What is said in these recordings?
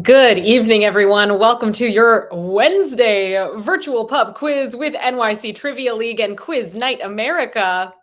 Good evening, everyone. Welcome to your Wednesday virtual pub quiz with NYC Trivia League and Quiz Night America.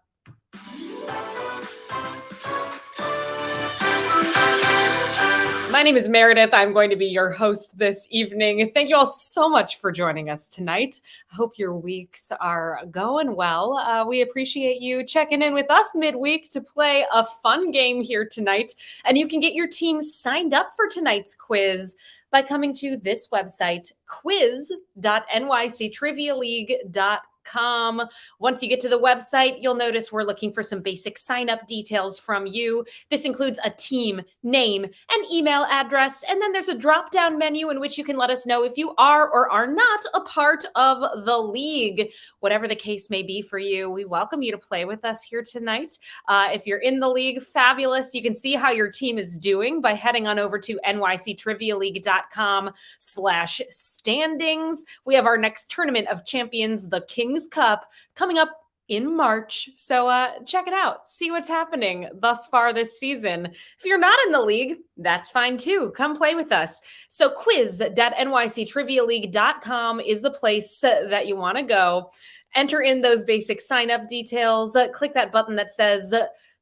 My name is Meredith. I'm going to be your host this evening. Thank you all so much for joining us tonight. I hope your weeks are going well. We appreciate you checking in with us midweek to play a fun game here tonight. And you can get your team signed up for tonight's quiz by coming to this website, quiz.nyctrivialeague.com. Once you get to the website, you'll notice we're looking for some basic sign-up details from you. This includes a team name and email address, and then there's a drop-down menu in which you can let us know if you are or are not a part of the league. Whatever the case may be for you, we welcome you to play with us here tonight. If you're in the league, fabulous. You can see how your team is doing by heading on over to nyctrivialeague.com/standings. We have our next Tournament of Champions, the King's Cup, coming up in March. So check it out. See what's happening thus far this season. If you're not in the league, that's fine too. Come play with us. So quiz.nyctrivialeague.com is the place that you want to go. Enter in those basic sign-up details. Click that button that says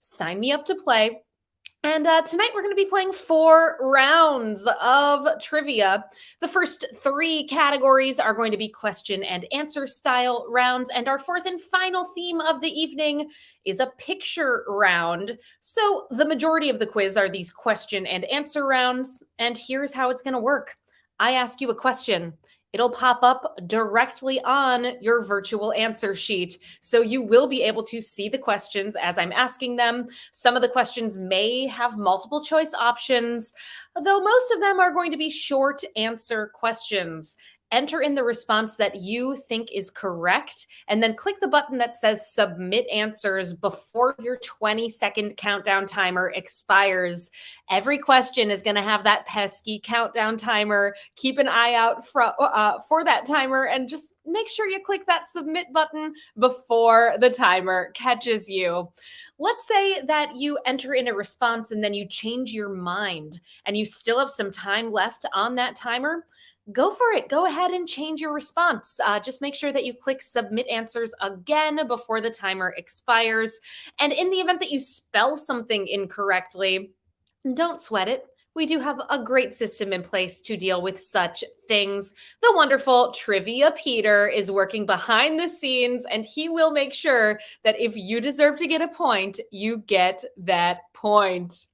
sign me up to play. And tonight we're going to be playing 4 rounds of trivia. The first 3 categories are going to be question and answer style rounds. And our fourth and final theme of the evening is a picture round. So the majority of the quiz are these question and answer rounds. And here's how it's going to work. I ask you a question. It'll pop up directly on your virtual answer sheet. So you will be able to see the questions as I'm asking them. Some of the questions may have multiple choice options, though most of them are going to be short answer questions. Enter in the response that you think is correct, and then click the button that says submit answers before your 20-second countdown timer expires. Every question is going to have that pesky countdown timer. Keep an eye out for that timer, and just make sure you click that submit button before the timer catches you. Let's say that you enter in a response and then you change your mind and you still have some time left on that timer. Go for it. Go ahead and change your response. Just make sure that you click submit answers again before the timer expires. And in the event that you spell something incorrectly, don't sweat it. We do have a great system in place to deal with such things. The wonderful Trivia Peter is working behind the scenes, and he will make sure that if you deserve to get a point, you get that point.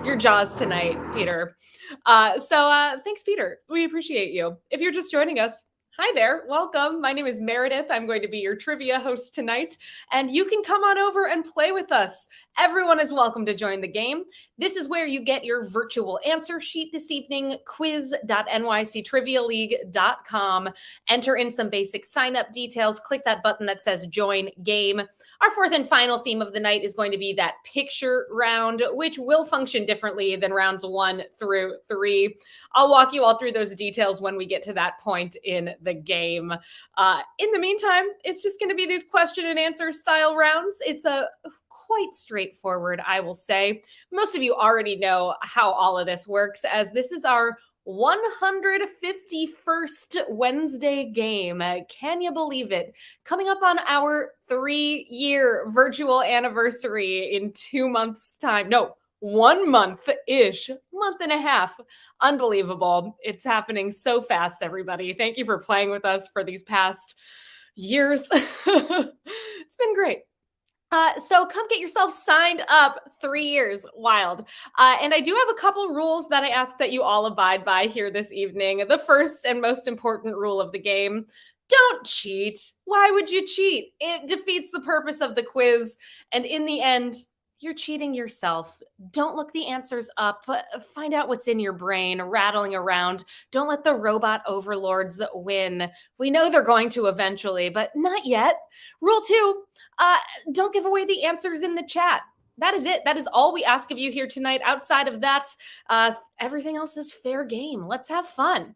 Your jaws tonight, Peter. So thanks, Peter. We appreciate you. If you're just joining us, hi there. Welcome. My name is Meredith. I'm going to be your trivia host tonight, and you can come on over and play with us. Everyone is welcome to join the game. This is where you get your virtual answer sheet this evening, quiz.nyctrivialeague.com. Enter in some basic sign-up details. Click that button that says join game. Our fourth and final theme of the night is going to be that picture round, which will function differently than rounds 1 through 3. I'll walk you all through those details when we get to that point in the game. In the meantime, it's just going to be these question and answer style rounds. It's a quite straightforward, I will say. Most of you already know how all of this works, as this is our 151st Wednesday game. Can you believe it? Coming up on our 3-year virtual anniversary in 2 months' time. No, 1 month-ish, month and a half. Unbelievable. It's happening so fast, everybody. Thank you for playing with us for these past years. It's been great. So come get yourself signed up. 3 years. Wild. And I do have a couple rules that I ask that you all abide by here this evening. The first and most important rule of the game: don't cheat. Why would you cheat? It defeats the purpose of the quiz. And in the end, you're cheating yourself. Don't look the answers up. Find out what's in your brain, rattling around. Don't let the robot overlords win. We know they're going to eventually, but not yet. Rule 2, don't give away the answers in the chat. that is it. That is all we ask of you here tonight. Outside of that, everything else is fair game. Let's have fun.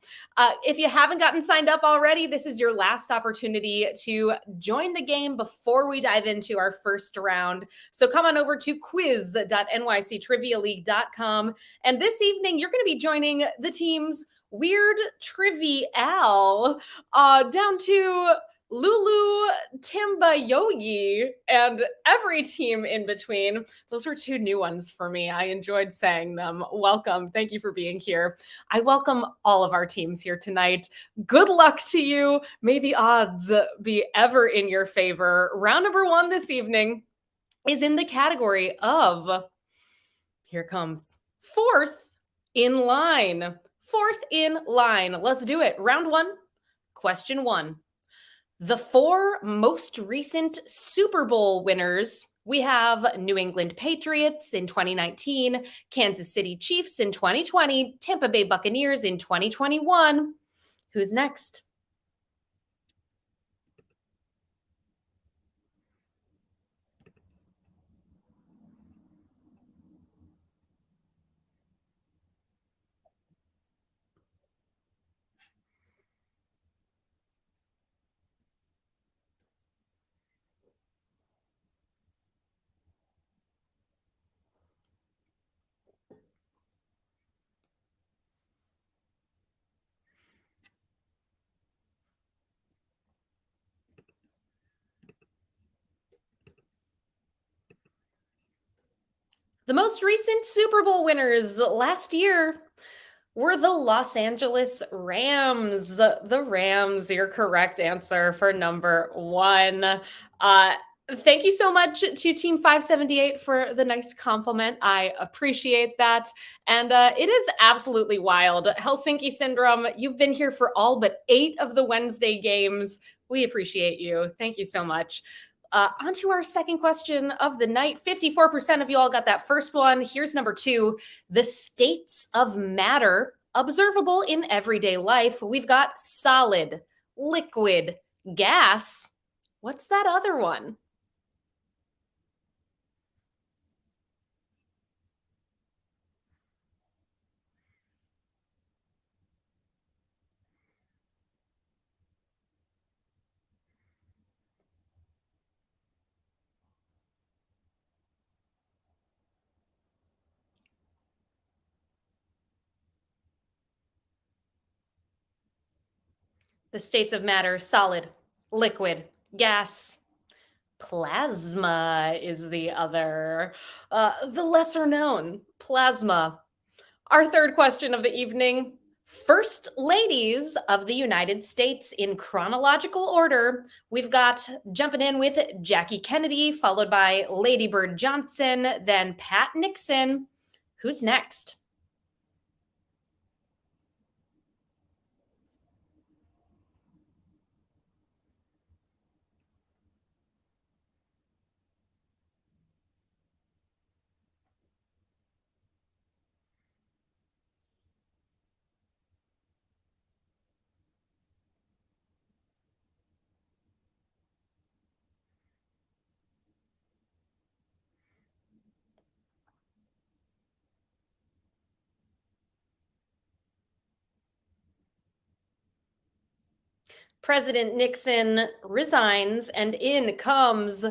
If you haven't gotten signed up already, this is your last opportunity to join the game before we dive into our first round. So come on over to quiz.nyctrivialeague.com. And this evening, you're going to be joining the teams Weird Trivial down to Lulu Timba Yogi and every team in between. Those were two new ones for me. I enjoyed saying them. Welcome. Thank you for being here. I welcome all of our teams here tonight. Good luck to you. May the odds be ever in your favor. Round number 1 this evening is in the category of, here comes, fourth in line. Fourth in line. Let's do it. Round 1, question 1. The 4 most recent Super Bowl winners, we have New England Patriots in 2019, Kansas City Chiefs in 2020, Tampa Bay Buccaneers in 2021. Who's next? The most recent Super Bowl winners last year were the Los Angeles Rams. The Rams, your correct answer for number 1. Thank you so much to Team 578 for the nice compliment. I appreciate that. And it is absolutely wild. Helsinki Syndrome, you've been here for all but 8 of the Wednesday games. We appreciate you. Thank you so much. On to our second question of the night. 54% of you all got that first one. Here's number 2. The states of matter observable in everyday life. We've got solid, liquid, gas. What's that other one? The states of matter: solid, liquid, gas. Plasma is the other. The lesser known, plasma. Our third question of the evening: First ladies of the United States in chronological order. We've got, jumping in with Jackie Kennedy, followed by Lady Bird Johnson, then Pat Nixon. Who's next? President Nixon resigns, and in comes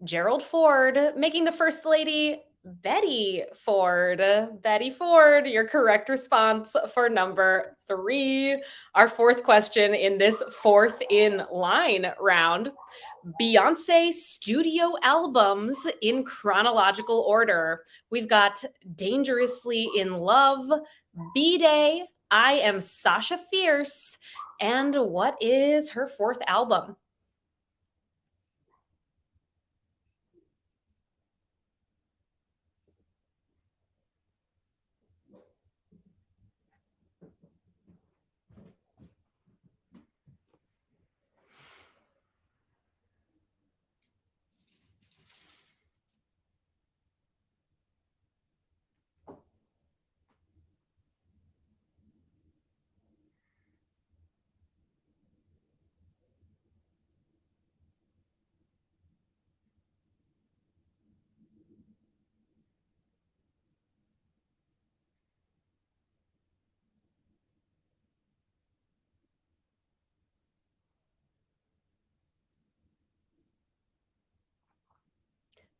Gerald Ford, making the First Lady Betty Ford. Betty Ford, your correct response for number 3. Our fourth question in this fourth in line round: Beyonce studio albums in chronological order. We've got Dangerously in Love, B-Day, I Am Sasha Fierce, and what is her fourth album?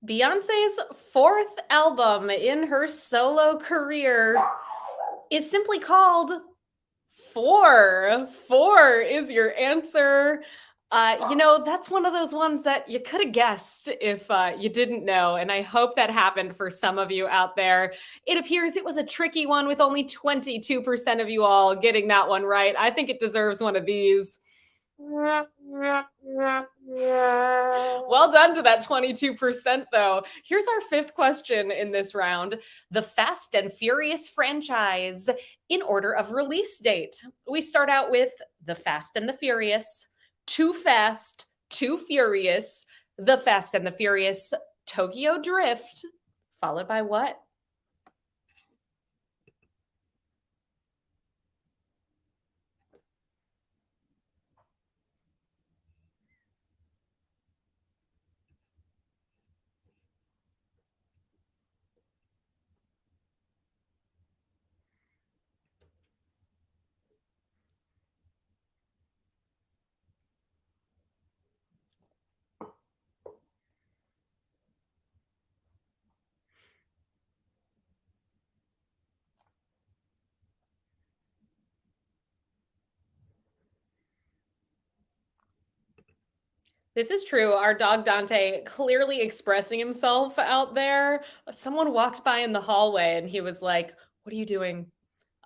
Beyonce's fourth album in her solo career is simply called Four. Four is your answer. That's one of those ones that you could have guessed if you didn't know. And I hope that happened for some of you out there. It appears it was a tricky one with only 22% of you all getting that one right. I think it deserves one of these. Well done to that 22%, though. Here's our fifth question in this round. The Fast and Furious franchise in order of release date. We start out with The Fast and the Furious, Too Fast, Too Furious, The Fast and the Furious, Tokyo Drift, followed by what? This is true. Our dog Dante clearly expressing himself out there. Someone walked by in the hallway and he was like, "What are you doing?"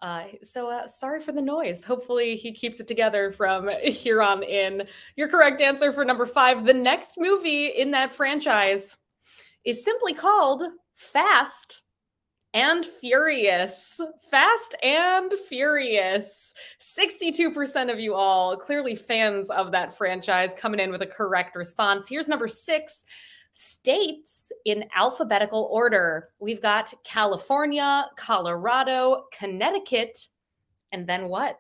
Sorry for the noise. Hopefully, he keeps it together from here on in. Your correct answer for number five. The next movie in that franchise is simply called Fast and Furious. Fast and Furious. 62% of you all, clearly fans of that franchise, coming in with a correct response. Here's number six. States in alphabetical order. We've got California, Colorado, Connecticut, and then what?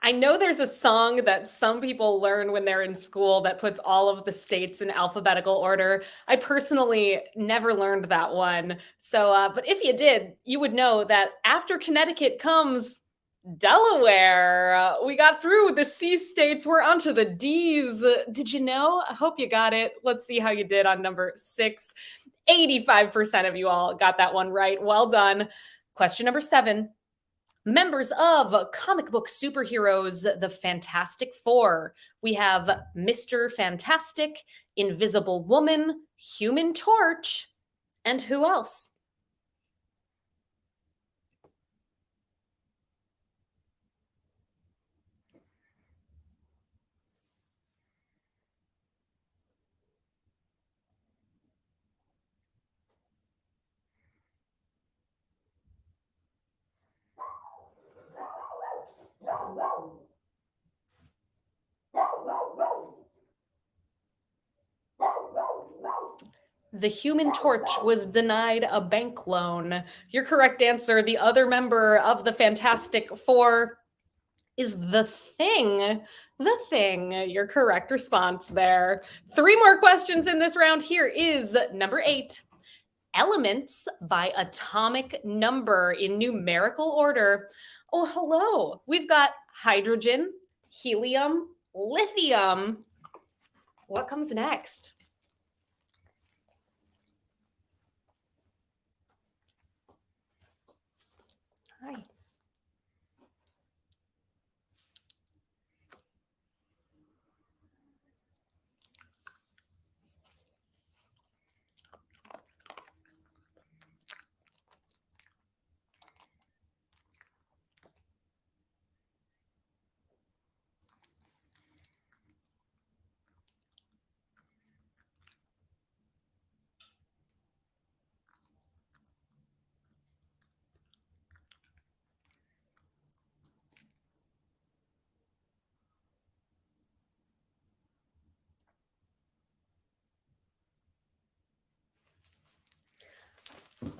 I know there's a song that some people learn when they're in school that puts all of the states in alphabetical order. I personally never learned that one. But if you did, you would know that after Connecticut comes Delaware. We got through the C states. We're onto the D's. Did you know? I hope you got it. Let's see how you did on number six. 85% of you all got that one right. Well done. Question number seven. Members of comic book superheroes, the Fantastic Four. We have Mr. Fantastic, Invisible Woman, Human Torch, and who else? The Human Torch was denied a bank loan. Your correct answer, the other member of the Fantastic Four, is the Thing. The Thing. Your correct response there. Three more questions in this round. Here is number eight. Elements by atomic number in numerical order. Oh, hello. We've got hydrogen, helium, lithium. What comes next? Hi.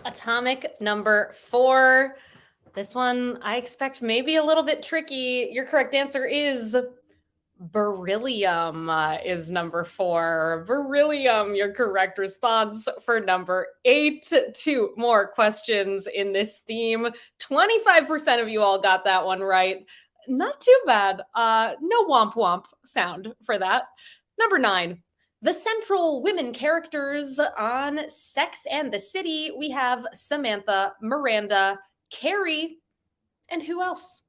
Atomic number 4. This one I expect maybe a little bit tricky. Your correct answer is beryllium is number 4. Beryllium, your correct response for number 8. 2 more questions in this theme. 25% of you all got that one right. Not too bad. No womp womp sound for that. Number 9. The central women characters on Sex and the City, we have Samantha, Miranda, Carrie, and who else?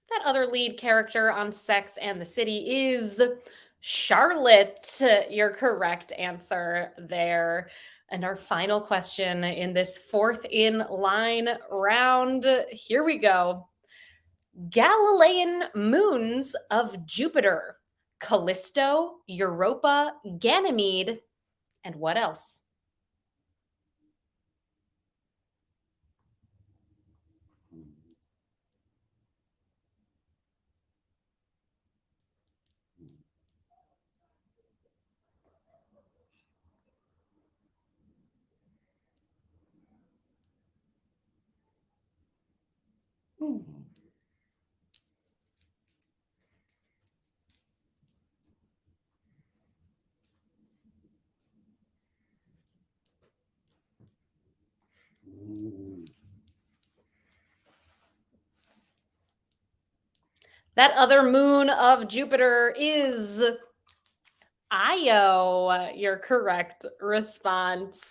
That other lead character on Sex and the City is Charlotte. Your correct answer there. And our final question in this fourth in line round. Here we go. Galilean moons of Jupiter: Callisto, Europa, Ganymede, and what else? That other moon of Jupiter is Io, your correct response.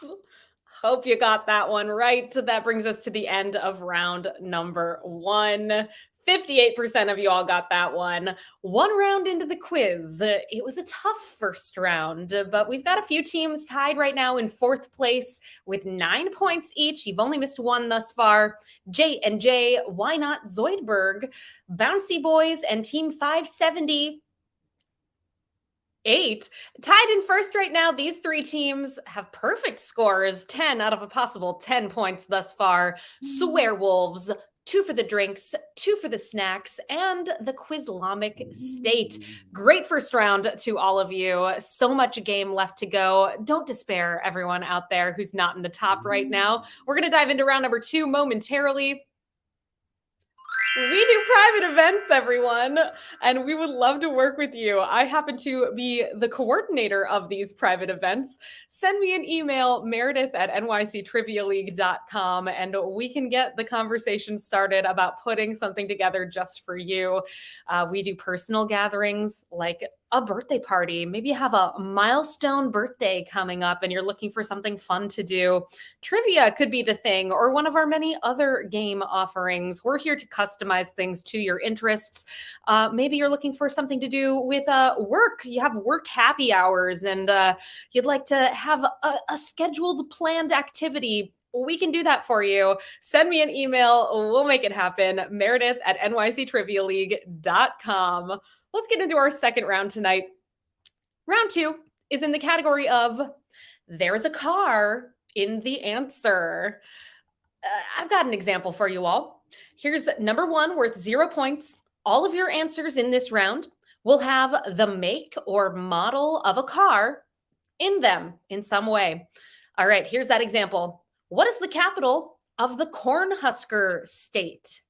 Hope you got that one right. That brings us to the end of round number 1. 58% of you all got that one. One round into the quiz. It was a tough first round, but we've got a few teams tied right now in fourth place with 9 points each. You've only missed one thus far. J and J, Why Not Zoidberg, Bouncy Boys, and Team 570 8. Tied in first right now, these three teams have perfect scores, 10 out of a possible 10 points thus far. Swearwolves, 2 for the drinks, 2 for the snacks, and the Quizlamic State. Great first round to all of you. So much game left to go. Don't despair, everyone out there who's not in the top right now. We're going to dive into round number 2 momentarily. We do private events, everyone, and we would love to work with you. I happen to be the coordinator of these private events. Send me an email, Meredith at nyctrivialeague.com, and we can get the conversation started about putting something together just for you. We do personal gatherings like a birthday party. Maybe you have a milestone birthday coming up and you're looking for something fun to do. Trivia could be the thing, or one of our many other game offerings. We're here to customize things to your interests. Maybe you're looking for something to do with work. You have work happy hours and you'd like to have a scheduled, planned activity. We can do that for you. Send me an email. We'll make it happen. Meredith at nyctrivialeague.com. Let's get into our second round tonight. Round 2 is in the category of There's a Car in the Answer. I've got an example for you all. Here's number 1 worth 0 points. All of your answers in this round will have the make or model of a car in them in some way. All right, here's that example. What is the capital of the Cornhusker State?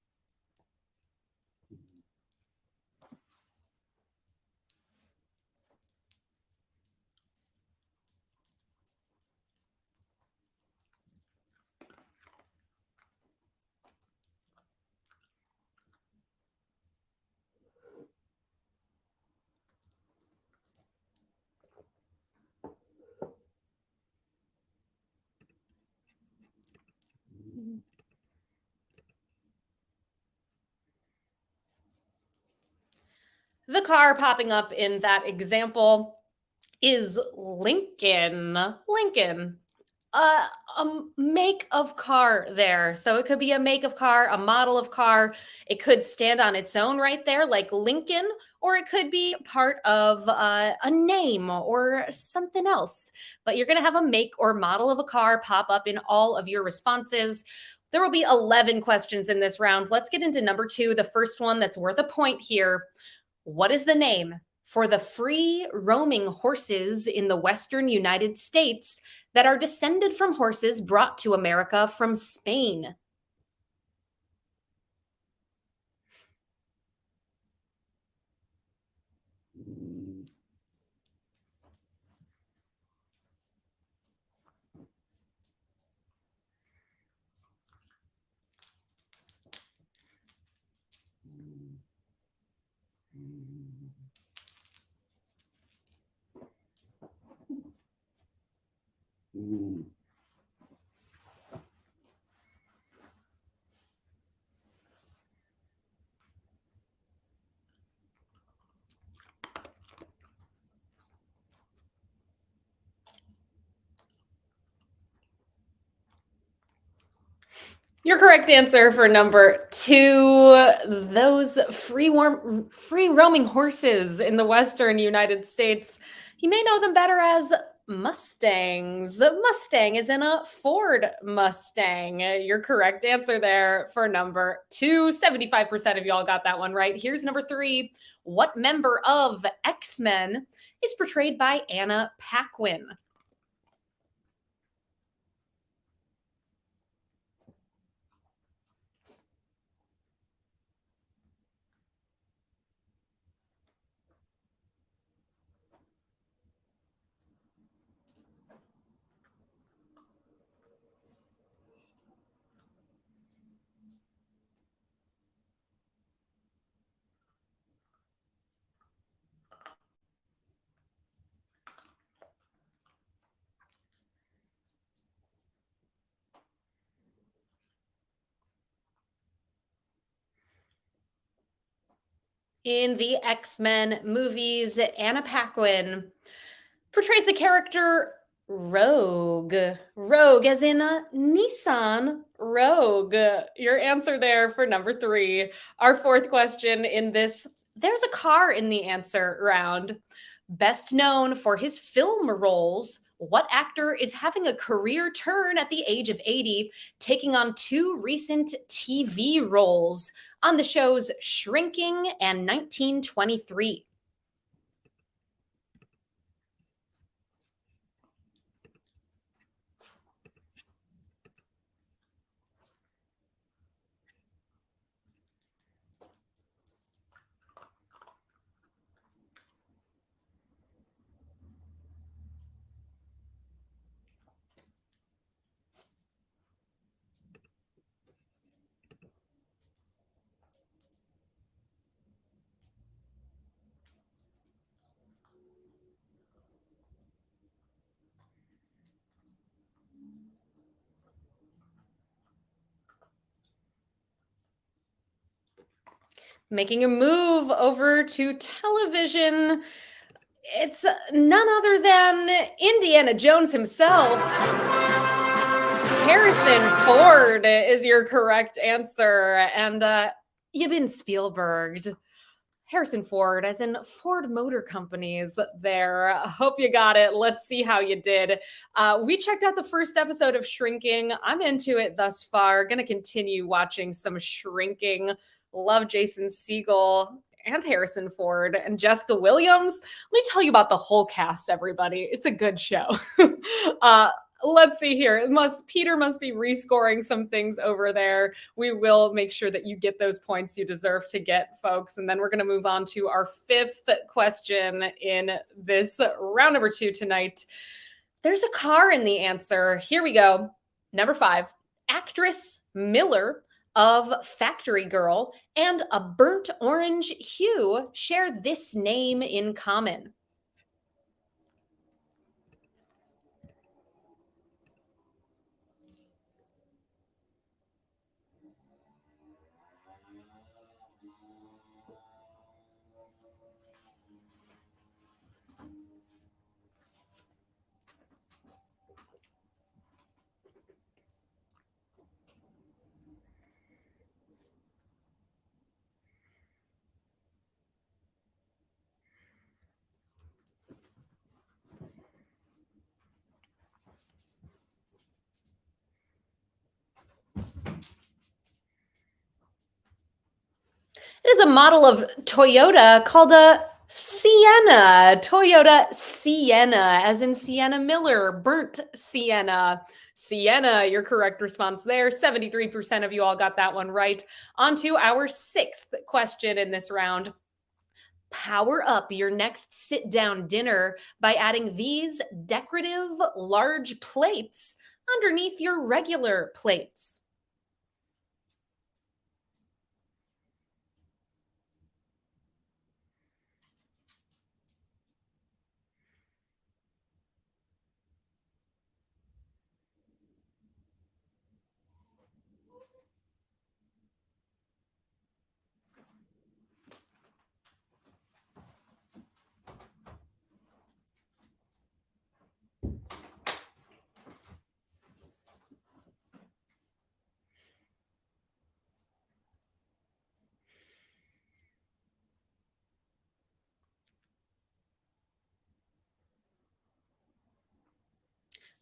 The car popping up in that example is Lincoln. Lincoln. uh, make of car there. So it could be a make of car, a model of car. It could stand on its own right there, like Lincoln, or it could be part of a name or something else. But you're going to have a make or model of a car pop up in all of your responses. There will be 11 questions in this round. Let's get into number two, the first one that's worth a point here. What is the name for the free roaming horses in the Western United States that are descended from horses brought to America from Spain? Your correct answer for number two, those free roaming horses in the Western United States. You may know them better as Mustangs. Mustang is in a Ford Mustang. Your correct answer there for number two. 75% of y'all got that one right. Here's number three. What member of X-Men is portrayed by Anna Paquin? In the X-Men movies, Anna Paquin portrays the character Rogue. Rogue, as in Nissan Rogue. Your answer there for number three. Our fourth question in this, there's a car in the answer round. Best known for his film roles, what actor is having a career turn at the age of 80, taking on two recent TV roles on the shows Shrinking and 1923? Making a move over to television, it's none other than Indiana Jones himself. Harrison Ford is your correct answer. And you've been Spielberged. Harrison Ford, as in Ford Motor Companies, there. Hope you got it. Let's see how you did. We checked out the first episode of Shrinking. I'm into it thus far. Gonna continue watching some Shrinking. Love Jason Segel and Harrison Ford and Jessica Williams. Let me tell you about the whole cast, everybody. It's a good show. uh, let's see here. Peter must be rescoring some things over there. We will make sure that you get those points you deserve to get, folks. And then we're going to move on to our fifth question in this round number two tonight. There's a car in the answer. Here we go. Number five, actress Miller of Factory Girl and A Burnt Orange Hue share this name in common. It is a model of Toyota called a Sienna. Toyota Sienna, as in Sienna Miller, burnt sienna. Sienna, your correct response there. 73% of you all got that one right. On to our sixth question in this round. Power up your next sit down dinner by adding these decorative large plates underneath your regular plates.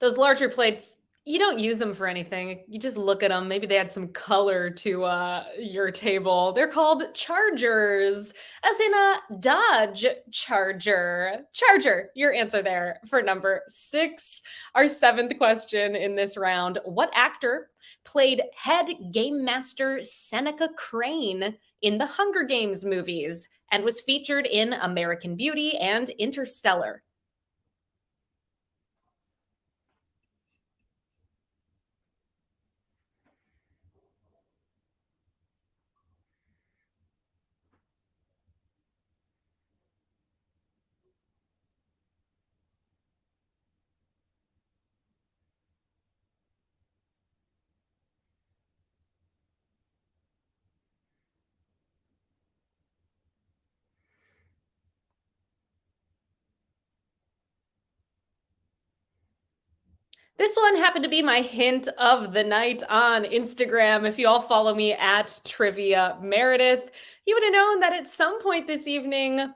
Those larger plates, you don't use them for anything. You just look at them. Maybe they add some color to your table. They're called chargers, as in a Dodge Charger. Charger, your answer there for number six. Our seventh question in this round. What actor played head game master Seneca Crane in the Hunger Games movies and was featured in American Beauty and Interstellar? This one happened to be my hint of the night on Instagram. If you all follow me at Trivia Meredith, you would have known that at some point this evening,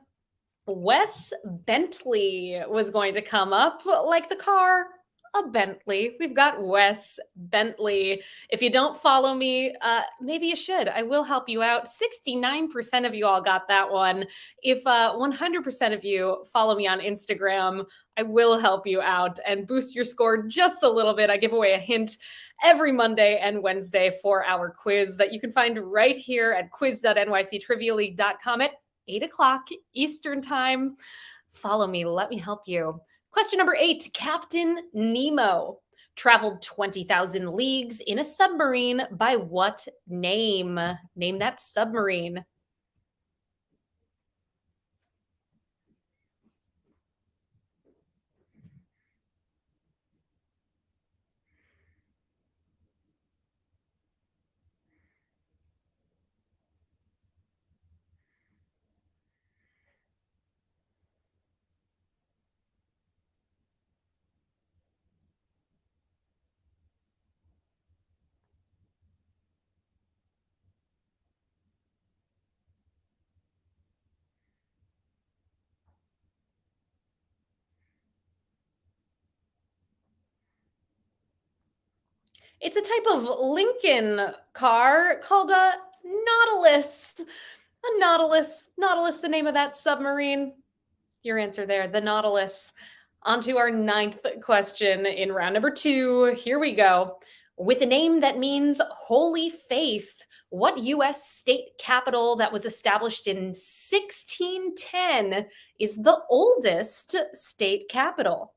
Wes Bentley was going to come up, like the car, a Bentley. We've got Wes Bentley. If you don't follow me, maybe you should. I will help you out. 69% of you all got that one. If 100% of you follow me on Instagram, I will help you out and boost your score just a little bit. I give away a hint every Monday and Wednesday for our quiz that you can find right here at quiz.nyctrivialeague.com at 8 o'clock Eastern Time. Follow me. Let me help you. Question number 8. Captain Nemo traveled 20,000 leagues in a submarine by what name? Name that submarine. It's a type of Lincoln car called a Nautilus. A Nautilus. Nautilus, the name of that submarine. Your answer there, the Nautilus. On to our ninth question in round number 2. Here we go. With a name that means holy faith, what U.S. state capital that was established in 1610 is the oldest state capital?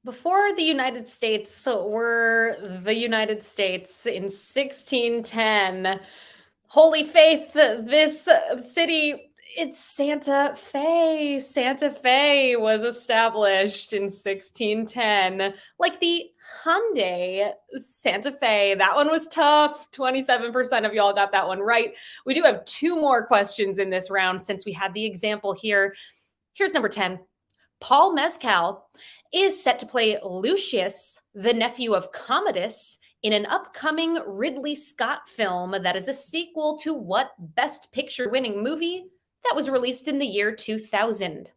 Before the United States were the United States in 1610, Holy Faith, this city, it's Santa Fe. Santa Fe was established in 1610, like the Hyundai Santa Fe. That one was tough. 27% of y'all got that one right. We do have two more questions in this round since we had the example here. Here's number 10. Paul Mescal is set to play Lucius, the nephew of Commodus, in an upcoming Ridley Scott film that is a sequel to what Best Picture winning movie that was released in the year 2000?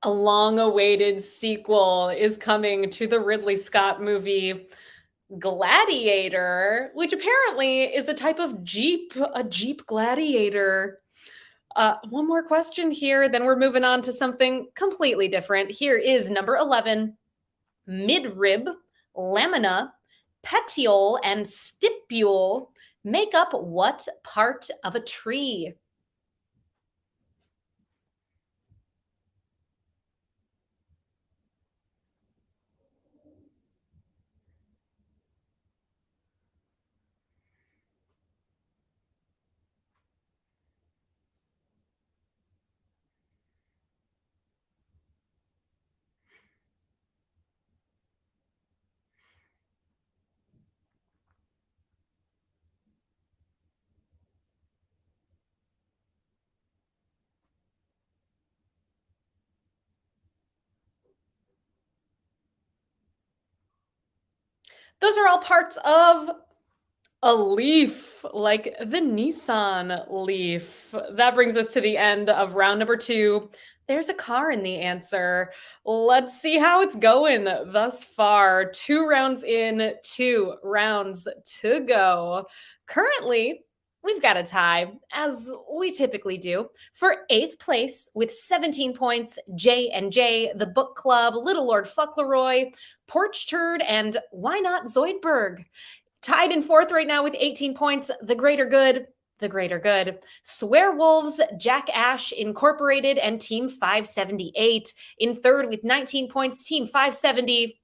A long awaited sequel is coming to the Ridley Scott movie Gladiator, which apparently is a type of Jeep, a Jeep Gladiator. One more question here, then we're moving on to something completely different. Here is number 11. Midrib, lamina, petiole, and stipule make up what part of a tree? Those are all parts of a Leaf, like the Nissan Leaf. That brings us to the end of round number 2. There's a car in the answer. Let's see how it's going thus far. 2 rounds in, 2 rounds to go. Currently, we've got a tie, as we typically do. For 8th place with 17 points, J&J, The Book Club, Little Lord Fauntleroy, Porch Turd, and Why Not Zoidberg. Tied in 4th right now with 18 points, The Greater Good, The Greater Good, Swearwolves, Jack Ash Incorporated, and Team 578. In 3rd with 19 points, Team 578.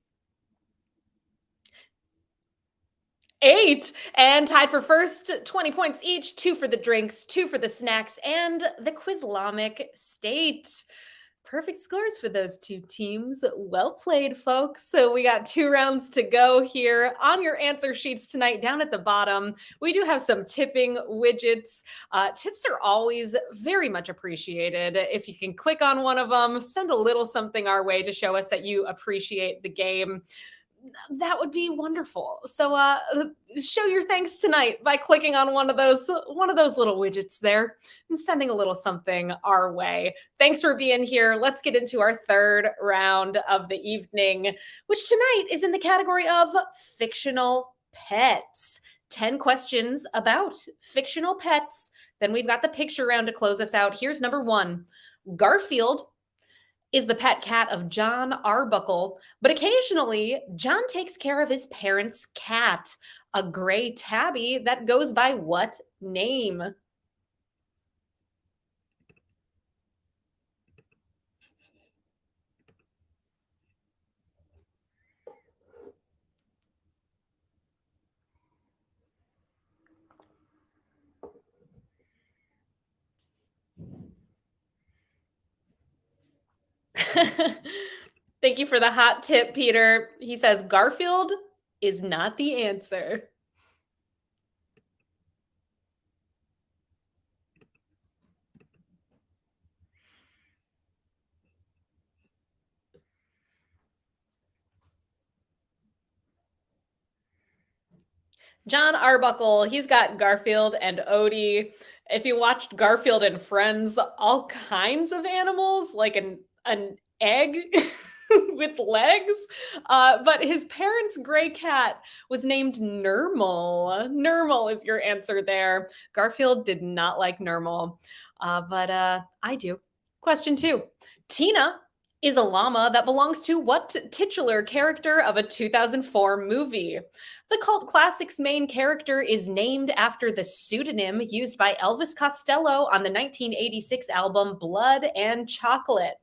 And tied for 1st, 20 points each, 2 for the drinks, 2 for the snacks, and the Quizlamic State. Perfect scores for those 2 teams. Well played, folks. So we got 2 rounds to go here. On your answer sheets tonight, down at the bottom, we do have some tipping widgets. Tips are always very much appreciated. If you can click on one of them, send a little something our way to show us that you appreciate the game. That would be wonderful. So show your thanks tonight by clicking on one of those little widgets there and sending a little something our way. Thanks for being here. Let's get into our 3rd round of the evening, which tonight is in the category of fictional pets. 10 questions about fictional pets. Then we've got the picture round to close us out. Here's number 1. Garfield is the pet cat of John Arbuckle, but occasionally John takes care of his parents' cat, a gray tabby that goes by what name? Thank you for the hot tip, Peter. He says Garfield is not the answer. John Arbuckle, he's got Garfield and Odie. If you watched Garfield and Friends, all kinds of animals, like an egg with legs. But his parents' gray cat was named Nermal. Nermal is your answer there. Garfield did not like Nermal, but I do. Question 2. Tina is a llama that belongs to what titular character of a 2004 movie? The cult classic's main character is named after the pseudonym used by Elvis Costello on the 1986 album Blood and Chocolate.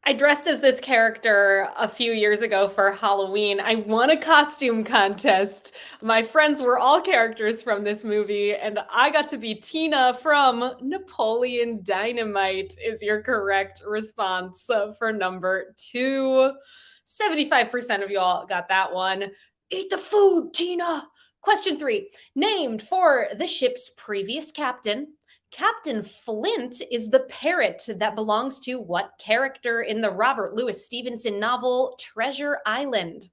I dressed as this character a few years ago for Halloween. I won a costume contest. My friends were all characters from this movie, and I got to be Tina from Napoleon Dynamite, is your correct response for number 2. 75% of y'all got that one. Eat the food, Tina. Question 3. Named for the ship's previous captain, Captain Flint is the parrot that belongs to what character in the Robert Louis Stevenson novel Treasure Island?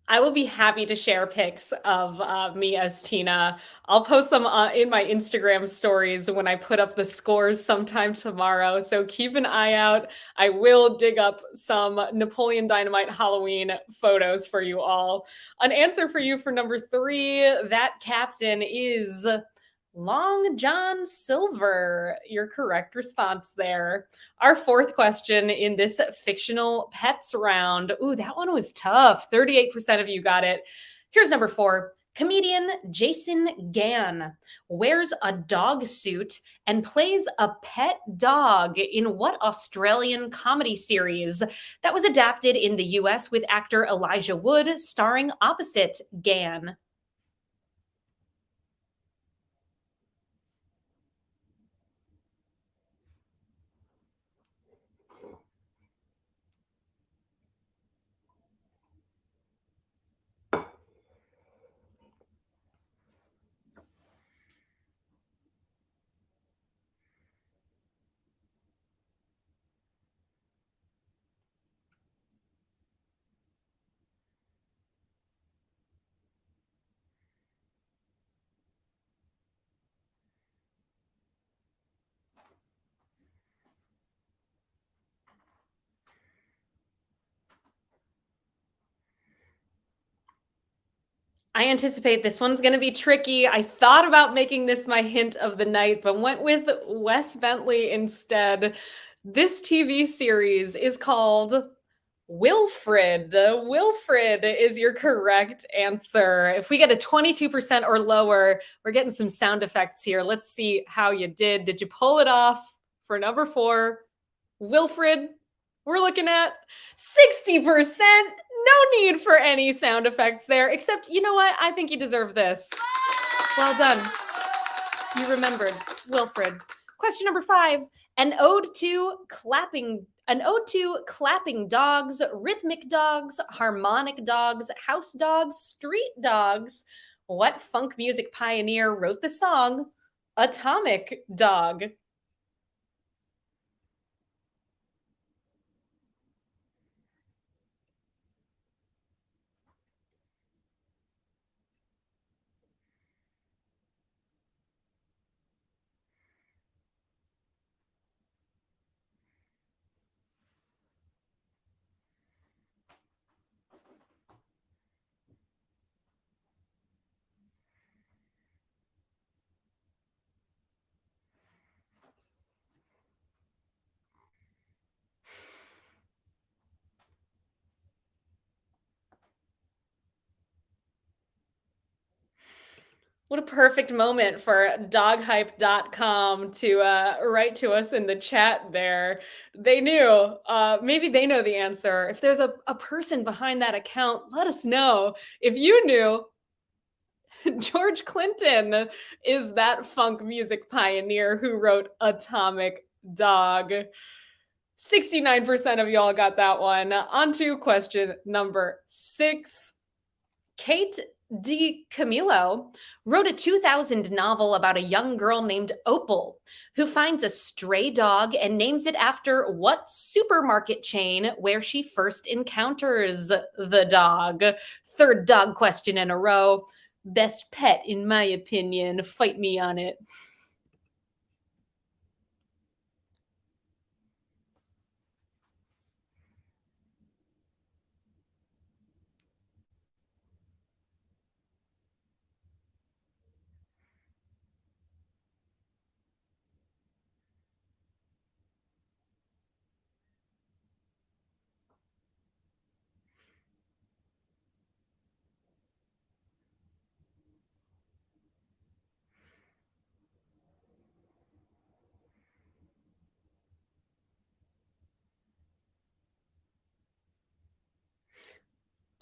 I will be happy to share pics of me as Tina. I'll post some in my Instagram stories when I put up the scores sometime tomorrow. So keep an eye out. I will dig up some Napoleon Dynamite Halloween photos for you all. An answer for you for number 3. That captain is Long John Silver. Your correct response there. Our 4th question in this fictional pets round. Ooh, that one was tough. 38% of you got it. Here's number 4. Comedian Jason Gann wears a dog suit and plays a pet dog in what Australian comedy series that was adapted in the US with actor Elijah Wood starring opposite Gann? I anticipate this one's going to be tricky. I thought about making this my hint of the night, but went with Wes Bentley instead. This TV series is called Wilfred. Wilfred is your correct answer. If we get a 22% or lower, we're getting some sound effects here. Let's see how you did. Did you pull it off for number 4? Wilfred, we're looking at 60%. No need for any sound effects there, except, you know what? I think you deserve this. Well done. You remembered Wilfred. Question number 5. An ode to clapping dogs, rhythmic dogs, harmonic dogs, house dogs, street dogs. What funk music pioneer wrote the song Atomic Dog? What a perfect moment for doghype.com to write to us in the chat there. They knew. Maybe they know the answer. If there's a person behind that account, let us know. If you knew, George Clinton is that funk music pioneer who wrote Atomic Dog. 69% of y'all got that one. On to question number 6. Kate DiCamillo wrote a 2000 novel about a young girl named Opal who finds a stray dog and names it after what supermarket chain where she first encounters the dog. Third dog question in a row. Best pet, in my opinion. Fight me on it.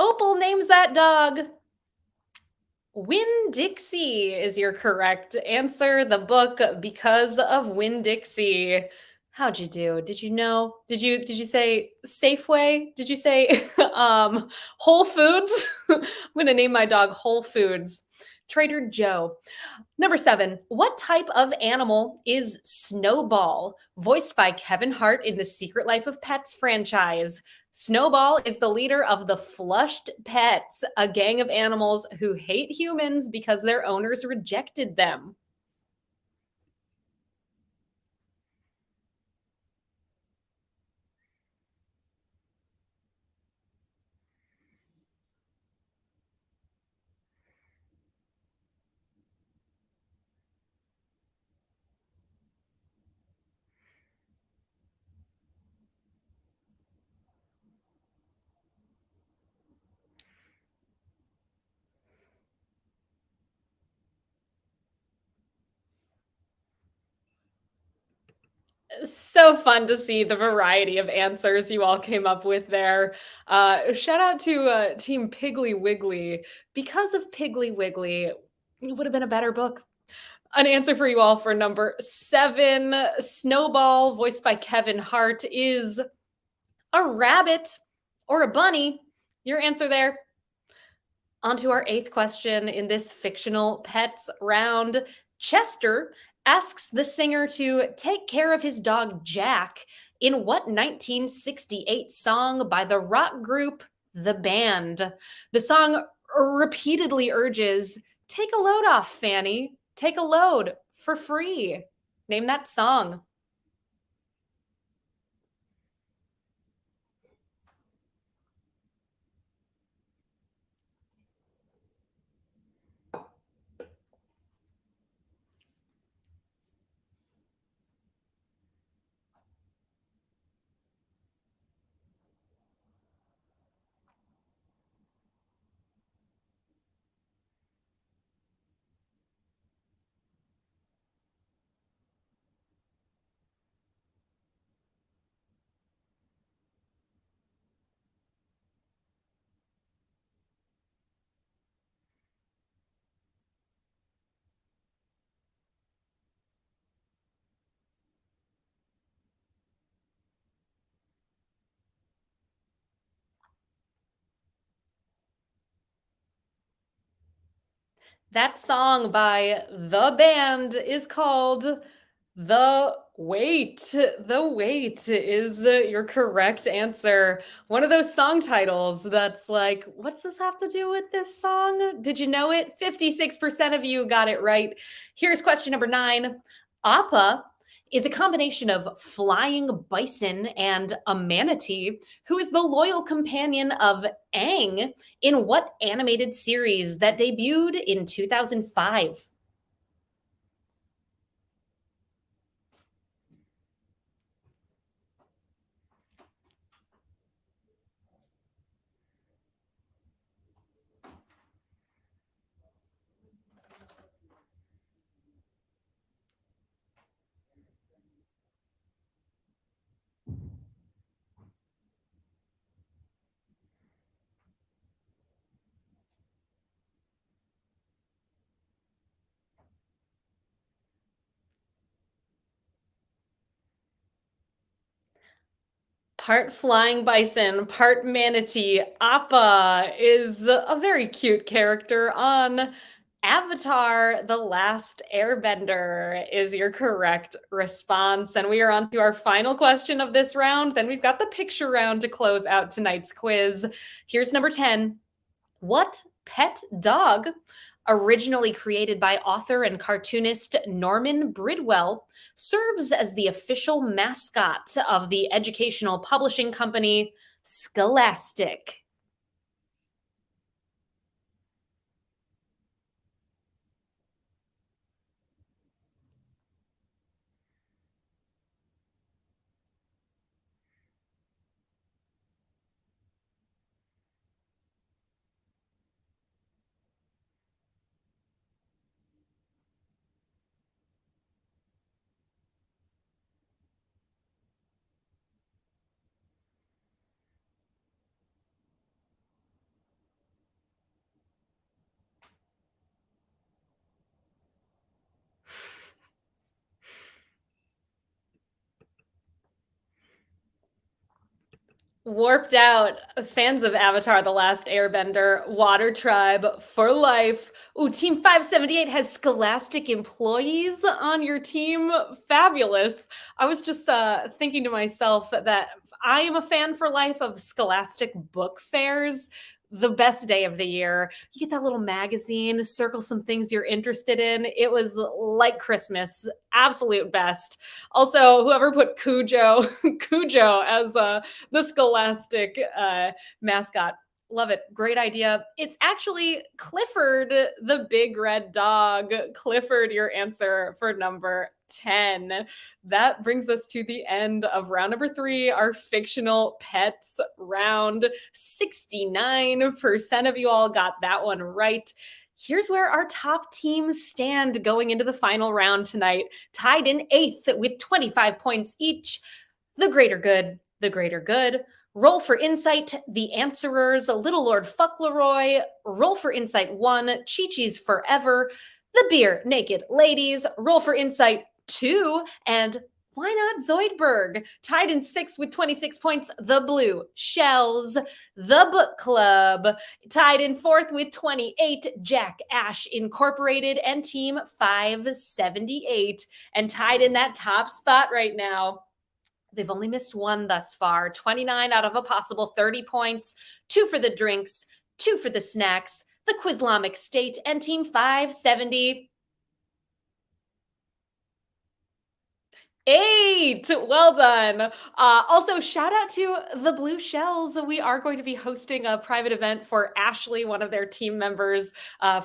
Opal names that dog Winn-Dixie is your correct answer. The book Because of Winn-Dixie. How'd you do? Did you know? Did you say Safeway? Did you say Whole Foods? I'm gonna name my dog Whole Foods. Trader Joe. Number 7. What type of animal is Snowball? Voiced by Kevin Hart in the Secret Life of Pets franchise. Snowball is the leader of the Flushed Pets, a gang of animals who hate humans because their owners rejected them. So fun to see the variety of answers you all came up with there. Shout out to Team Piggly Wiggly. Because of Piggly Wiggly, it would have been a better book. An answer for you all for number 7. Snowball, voiced by Kevin Hart, is a rabbit or a bunny. Your answer there. On to our 8th question in this fictional pets round. Chester asks the singer to take care of his dog Jack in what 1968 song by the rock group The Band? The song repeatedly urges, take a load off, Fanny. Take a load for free. Name that song. That song by The Band is called The Wait. The Wait is your correct answer. One of those song titles that's like, what's this have to do with this song? Did you know it? 56% of you got it right. Here's question number 9. Appa is a combination of flying bison and a manatee who is the loyal companion of Aang in what animated series that debuted in 2005? Part flying bison, part manatee. Appa is a very cute character on Avatar: The Last Airbender is your correct response. And we are on to our final question of this round. Then we've got the picture round to close out tonight's quiz. Here's number 10. What pet dog, originally created by author and cartoonist Norman Bridwell, serves as the official mascot of the educational publishing company Scholastic? Warped Out, fans of Avatar: The Last Airbender, Water Tribe for life. Ooh, Team 578 has Scholastic employees on your team. Fabulous. I was just thinking to myself that I am a fan for life of Scholastic book fairs. The best day of the year. You get that little magazine, circle some things you're interested in. It was like Christmas. Absolute best. Also, whoever put Cujo, Cujo as the Scholastic mascot. Love it. Great idea. It's actually Clifford, the big red dog. Clifford, your answer for number 10. That brings us to the end of round number 3, our fictional pets round. 69% of you all got that one right. Here's where our top teams stand going into the final round tonight, tied in 8th with 25 points each. The Greater Good, the Greater Good. Roll for Insight, The Answerers, Little Lord Fauntleroy. Roll for Insight 1, Chi-Chi's Forever. The Beer Naked Ladies. Roll for Insight 2, and why not Zoidberg? Tied in 6th with 26 points, The Blue Shells. The Book Club. Tied in 4th with 28, Jack Ash Incorporated and Team 578. And tied in that top spot right now, they've only missed one thus far. 29 out of a possible 30 points. 2 for the drinks, 2 for the snacks. The Quizlamic State and Team 570. 8. Well done. Also, shout out to the Blue Shells. We are going to be hosting a private event for Ashley, one of their team members,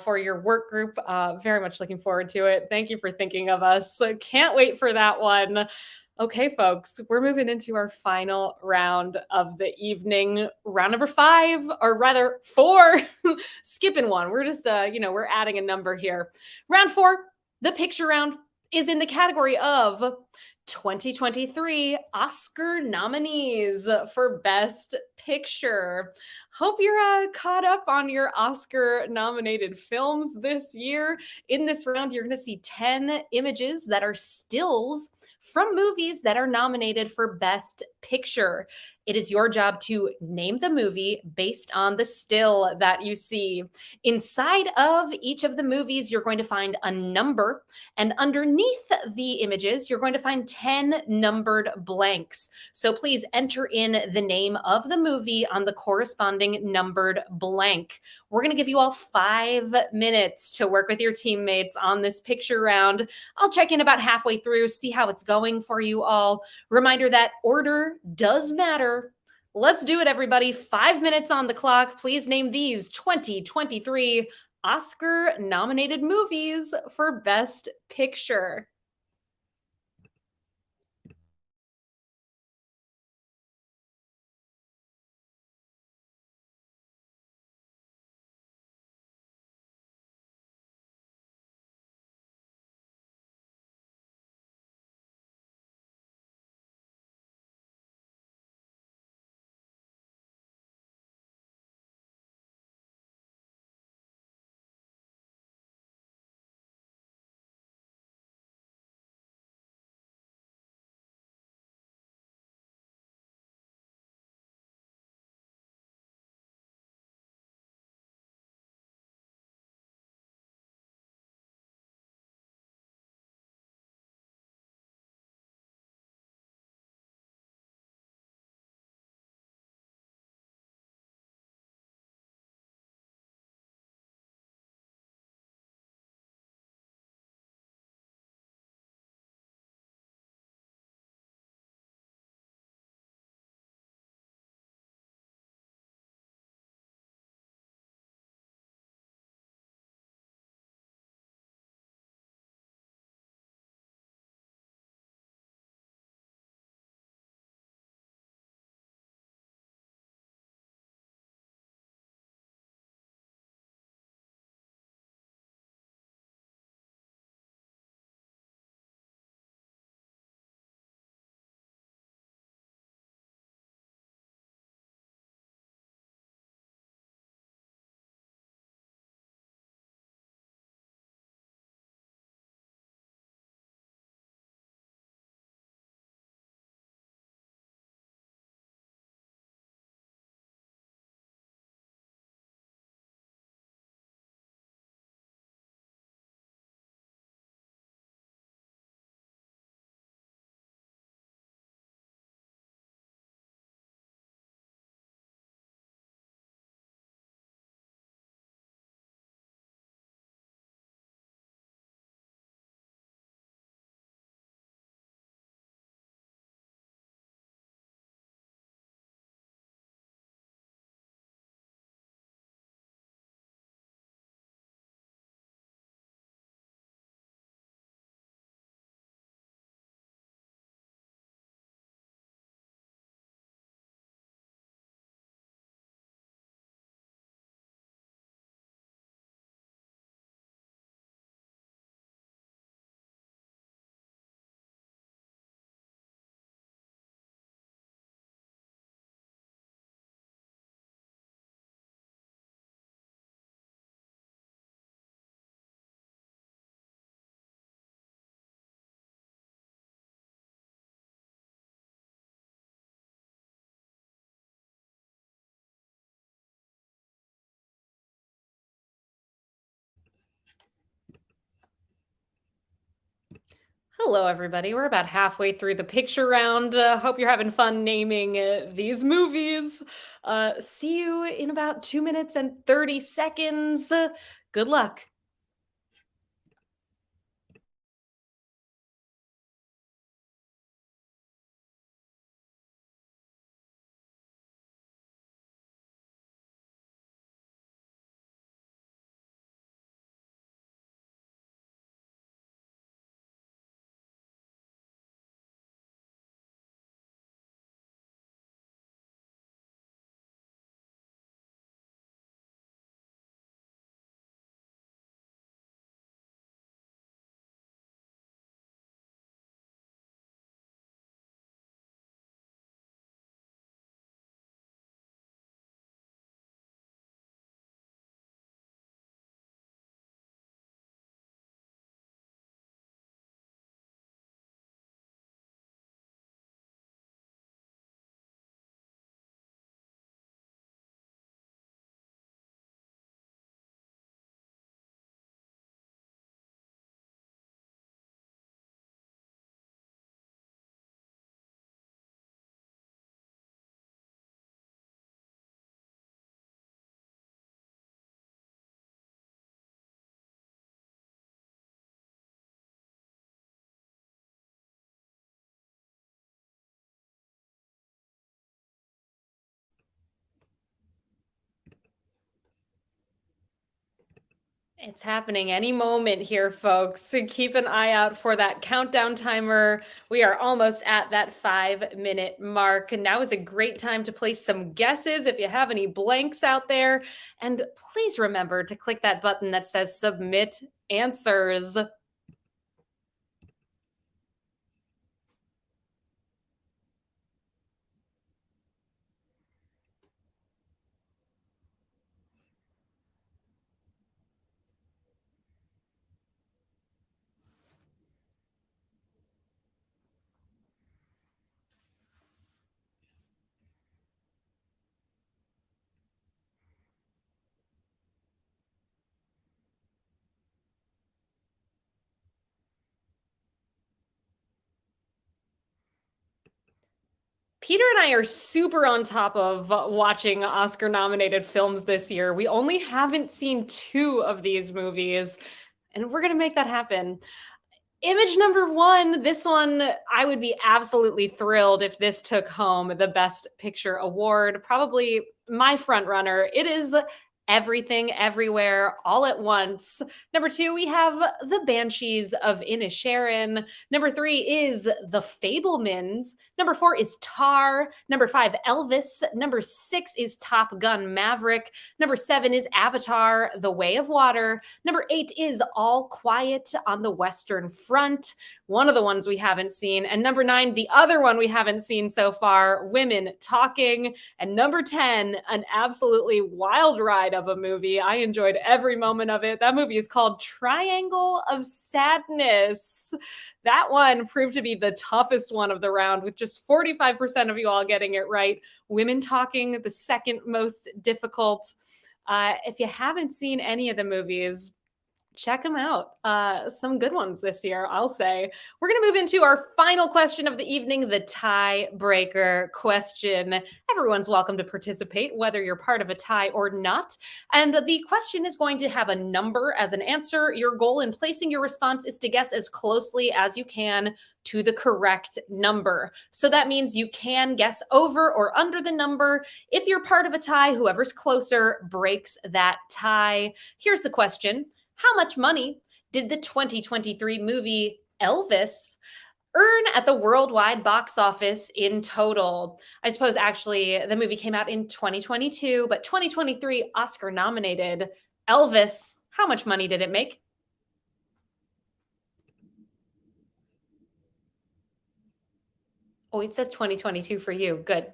for your work group. Very much looking forward to it. Thank you for thinking of us. Can't wait for that one. Okay, folks, we're moving into our final round of the evening. Round number 5, or rather 4, skipping one. We're just, we're adding a number here. Round 4, the picture round, is in the category of 2023 Oscar nominees for Best Picture. Hope you're caught up on your Oscar nominated films this year. In this round, you're going to see 10 images that are stills from movies that are nominated for Best Picture. It is your job to name the movie based on the still that you see. Inside of each of the movies, you're going to find a number, and underneath the images, you're going to find 10 numbered blanks. So please enter in the name of the movie on the corresponding numbered blank. We're going to give you all 5 minutes to work with your teammates on this picture round. I'll check in about halfway through, see how it's going for you all. Reminder that order does matter. Let's do it, everybody. 5 minutes on the clock. Please name these 2023 Oscar nominated movies for Best Picture. Hello, everybody. We're about halfway through the picture round. Hope you're having fun naming these movies. See you in about 2 minutes and 30 seconds. Good luck. It's happening any moment here, folks. So keep an eye out for that countdown timer. We are almost at that 5 minute mark. And now is a great time to place some guesses if you have any blanks out there. And please remember to click that button that says submit answers. Peter and I are super on top of watching Oscar nominated films this year. We only haven't seen two of these movies, and we're going to make that happen. Image number one, this one, I would be absolutely thrilled if this took home the Best Picture award. Probably my front runner. It is Everything, Everywhere, All at Once. Number two, we have The Banshees of Inisherin. Number three is The Fablemans. Number four is Tar. Number five, Elvis. Number six is Top Gun Maverick. Number seven is Avatar, The Way of Water. Number eight is All Quiet on the Western Front, one of the ones we haven't seen. And number nine, the other one we haven't seen so far, Women Talking. And number 10, an absolutely wild ride of a movie. I enjoyed every moment of it. That movie is called Triangle of Sadness. That one proved to be the toughest one of the round, with just 45% of you all getting it right. Women Talking, the second most difficult. If you haven't seen any of the movies, check them out. Some good ones this year, I'll say. We're going to move into our final question of the evening, the tiebreaker question. Everyone's welcome to participate, whether you're part of a tie or not. And the question is going to have a number as an answer. Your goal in placing your response is to guess as closely as you can to the correct number. So that means you can guess over or under the number. If you're part of a tie, whoever's closer breaks that tie. Here's the question. How much money did the 2023 movie Elvis earn at the worldwide box office in total? I suppose actually the movie came out in 2022, but 2023 Oscar nominated Elvis. How much money did it make? Oh, it says 2022 for you. Good.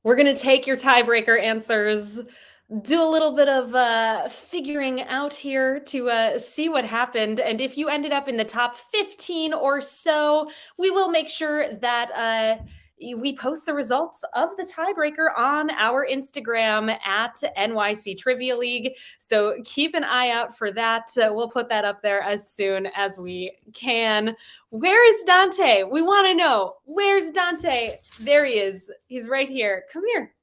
We're going to take your tiebreaker answers. do a little bit of figuring out here to see what happened. And if you ended up in the top 15 or so, we will make sure that we post the results of the tiebreaker on our Instagram at NYC Trivia League. So keep an eye out for that. We'll put that up there as soon as we can. Where is Dante? We want to know. Where's Dante? There he is. He's right here. Come here.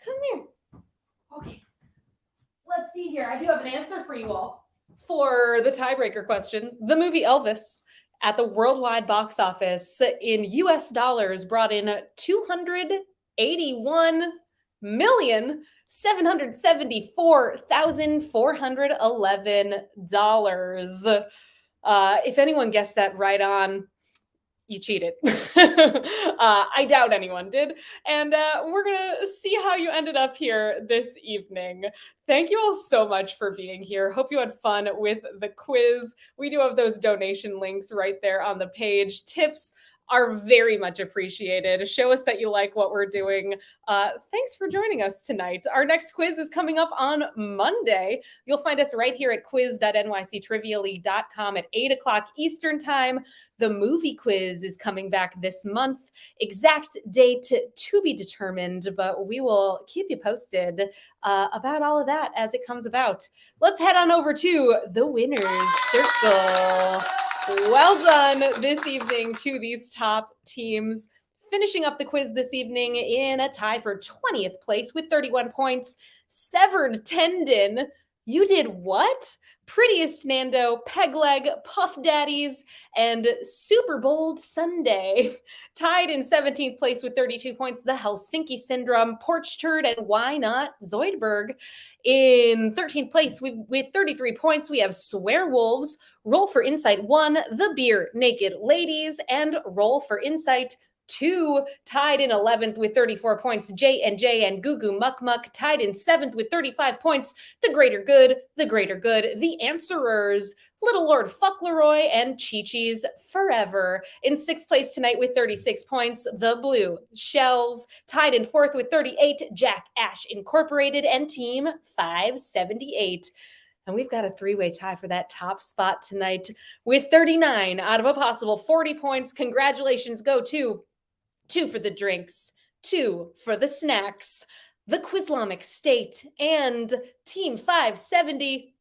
Come here. Okay. Let's see here. I do have an answer for you all. For the tiebreaker question, the movie Elvis at the worldwide box office in US dollars brought in $281,774,411. If anyone guessed that right on, you cheated. I doubt anyone did. And we're going to see how you ended up here this evening. Thank you all so much for being here. Hope you had fun with the quiz. We do have those donation links right there on the page. Tips are very much appreciated. Show us that you like what we're doing. Thanks for joining us tonight. Our next quiz is coming up on Monday. You'll find us right here at quiz.nyctrivialeague.com at 8 o'clock Eastern Time. The movie quiz is coming back this month. Exact date to be determined, but we will keep you posted about all of that as it comes about. Let's head on over to the winner's circle. Well done this evening to these top teams. Finishing up the quiz this evening in a tie for 20th place with 31 points. Severed Tendon. You did what? Prettiest Nando, Pegleg, Puff Daddies, and Super Bold Sunday. Tied in 17th place with 32 points, the Helsinki Syndrome, Porch Turd, and Why Not Zoidberg. In 13th place with 33 points, we have Swearwolves, Roll for Insight 1, The Beer Naked Ladies, and Roll for Insight 2. Tied in 11th with 34 points, J&J and Goo Goo Muck Muck. Tied in 7th with 35 points, The Greater Good, The Answerers, Little Lord Fauntleroy, and Chi-Chi's Forever. In 6th place tonight with 36 points, The Blue Shells. Tied in 4th with 38, Jack Ash Incorporated and Team 578. And we've got a three-way tie for that top spot tonight with 39 out of a possible 40 points. Congratulations go to 2 for the drinks, 2 for the snacks, the Quizlamic State, and Team 570.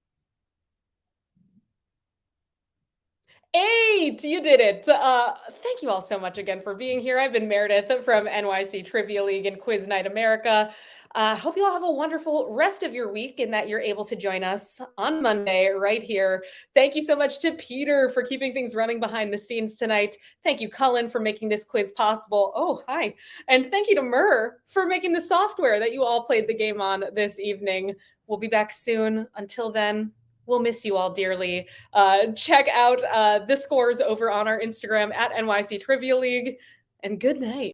8! You did it. Thank you all so much again for being here. I've been Meredith from NYC Trivia League and Quiz Night America. Hope you all have a wonderful rest of your week and that you're able to join us on Monday right here. Thank you so much to Peter for keeping things running behind the scenes tonight. Thank you, Cullen, for making this quiz possible. Oh, hi. And thank you to Murr for making the software that you all played the game on this evening. We'll be back soon. Until then, we'll miss you all dearly. Check out the scores over on our Instagram at NYC Trivia League, and good night.